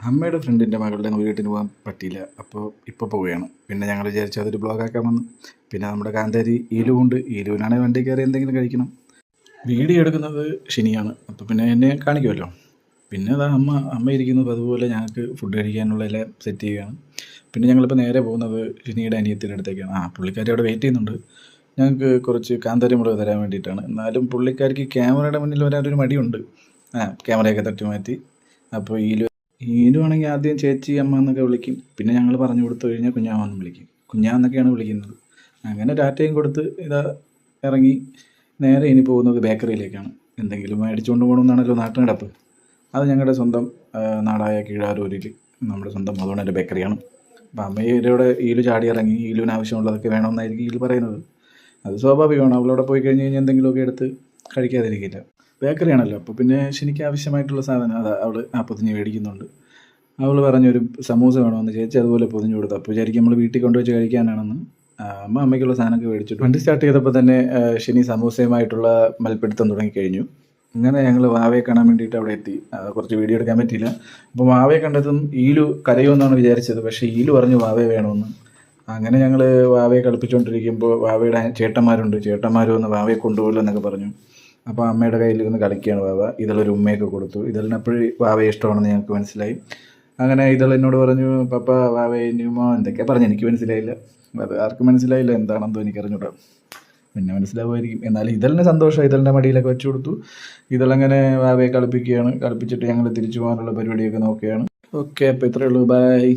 അമ്മയുടെ ഫ്രണ്ടിൻ്റെ മകളുടെ വീട്ടിന് പോകാൻ പറ്റിയില്ല. അപ്പോൾ ഇപ്പോൾ പോവുകയാണ്. പിന്നെ ഞങ്ങൾ വിചാരിച്ചു അതൊരു ബ്ലോഗാക്കാൻ വന്നു. പിന്നെ നമ്മുടെ കാന്താരി ഈലു ഉണ്ട്. ഈലുവിനാണെങ്കിൽ വണ്ടി കയറി എന്തെങ്കിലും കഴിക്കണം. വീഡിയോ എടുക്കുന്നത് ശനിയാണ്. അപ്പോൾ പിന്നെ എന്നെ കാണിക്കുമല്ലോ. പിന്നെ അതാ അമ്മ ഇരിക്കുന്നത് അതുപോലെ ഞങ്ങൾക്ക് ഫുഡ് കഴിക്കാനുള്ള എല്ലാം സെറ്റ് ചെയ്യുകയാണ്. പിന്നെ ഞങ്ങളിപ്പോൾ നേരെ പോകുന്നത് ഷിനിയുടെ അനിയത്തിൻ്റെ അടുത്തേക്കാണ്. പുള്ളിക്കാരി അവിടെ വെയിറ്റ് ചെയ്യുന്നുണ്ട്. ഞങ്ങൾക്ക് കുറച്ച് കാന്താരി മുളക് തരാൻ വേണ്ടിയിട്ടാണ്. എന്നാലും പുള്ളിക്കാരിക്ക് ക്യാമറയുടെ മുന്നിൽ വരാനൊരു മടിയുണ്ട്. ക്യാമറയൊക്കെ തട്ടി മാറ്റി. അപ്പോൾ ഈലു ആണെങ്കിൽ ആദ്യം ചേച്ചി അമ്മ എന്നൊക്കെ വിളിക്കും. പിന്നെ ഞങ്ങൾ പറഞ്ഞു കൊടുത്തു കഴിഞ്ഞാൽ കുഞ്ഞാമെന്ന് വിളിക്കും. കുഞ്ഞാന്നൊക്കെയാണ് വിളിക്കുന്നത്. അങ്ങനെ ടാറ്റയും കൊടുത്ത് ഇതാ ഇറങ്ങി. നേരെ ഇനി പോകുന്നത് ബേക്കറിയിലേക്കാണ്. എന്തെങ്കിലും മേടിച്ചുകൊണ്ട് പോകണമെന്നാണല്ലോ നാട്ടുനടപ്പ്. അത് ഞങ്ങളുടെ സ്വന്തം നാടായ കീഴാരൂരിൽ നമ്മുടെ സ്വന്തം മധുവണ്ണൻ്റെ ബേക്കറിയാണ്. അപ്പം അമ്മയുടെ ഈലു ചാടി ഇറങ്ങി. ഈലുവിന് ആവശ്യമുള്ളതൊക്കെ വേണമെന്നായിരിക്കും ഈലു പറയുന്നത്. അത് സ്വാഭാവികമാണ്. അവളവിടെ പോയി കഴിഞ്ഞ് കഴിഞ്ഞാൽ എന്തെങ്കിലുമൊക്കെ എടുത്ത് കഴിക്കാതിരിക്കില്ല. ബേക്കറിയാണല്ലോ. അപ്പോൾ പിന്നെ ശനിക്ക് ആവശ്യമായിട്ടുള്ള സാധനം അതാ അവൾ പൊതിഞ്ഞ് മേടിക്കുന്നുണ്ട്. അവൾ പറഞ്ഞൊരു സമൂസ വേണമെന്ന് ചേച്ചി അതുപോലെ പൊതിഞ്ഞു കൊടുത്തു. അപ്പോൾ വിചാരിക്കും നമ്മൾ വീട്ടിൽ കൊണ്ടുവച്ച് കഴിക്കാനാണെന്ന്. അമ്മയ്ക്കുള്ള സാധനമൊക്കെ മേടിച്ചിട്ട് വണ്ടി സ്റ്റാർട്ട് ചെയ്തപ്പോൾ തന്നെ ശനി സമൂസയുമായിട്ടുള്ള മൽപ്പിടുത്തം തുടങ്ങിക്കഴിഞ്ഞു. അങ്ങനെ ഞങ്ങൾ വാവയെ കാണാൻ വേണ്ടിയിട്ട് അവിടെ എത്തി. കുറച്ച് വീഡിയോ എടുക്കാൻ പറ്റിയില്ല. അപ്പോൾ വാവയെ കണ്ടതും ഈലു കരയുമെന്നാണ് വിചാരിച്ചത്. പക്ഷേ ഈലു പറഞ്ഞു വാവയെ വേണമെന്ന്. അങ്ങനെ ഞങ്ങൾ വാവയെ കളിപ്പിച്ചുകൊണ്ടിരിക്കുമ്പോൾ വാവയുടെ ചേട്ടന്മാർ വന്ന് വാവയെ കൊണ്ടുപോകല്ലോ എന്നൊക്കെ പറഞ്ഞു. അപ്പോൾ അമ്മയുടെ കയ്യിലിരുന്ന് കളിക്കുകയാണ് വാവ. ഇതിലൊരു ഉമ്മയൊക്കെ കൊടുത്തു. ഇതിലിനപ്പോഴും വാവയെ ഇഷ്ടമാണെന്ന് ഞങ്ങൾക്ക് മനസ്സിലായി. അങ്ങനെ എന്നോട് പറഞ്ഞു പപ്പ വാവയെ ന്യൂമോ എന്തൊക്കെയാണ് പറഞ്ഞു. എനിക്ക് മനസ്സിലായില്ല. അത് ആർക്കും മനസ്സിലായില്ല. എന്താണെന്തോ എനിക്കറിഞ്ഞൂടാ. പിന്നെ മനസ്സിലാവുമായിരിക്കും. എന്നാലും ഇതലിന് സന്തോഷം. ഇതലിൻ്റെ മടിയിലൊക്കെ വെച്ച് കൊടുത്തു. ഇതളങ്ങനെ വാവയെ കളിപ്പിക്കുകയാണ്. കളിപ്പിച്ചിട്ട് ഞങ്ങൾ തിരിച്ചു പോകാനുള്ള പരിപാടിയൊക്കെ നോക്കുകയാണ്. ഓക്കെ, അപ്പോൾ ഇത്രയേ ഉള്ളൂ. ബൈ.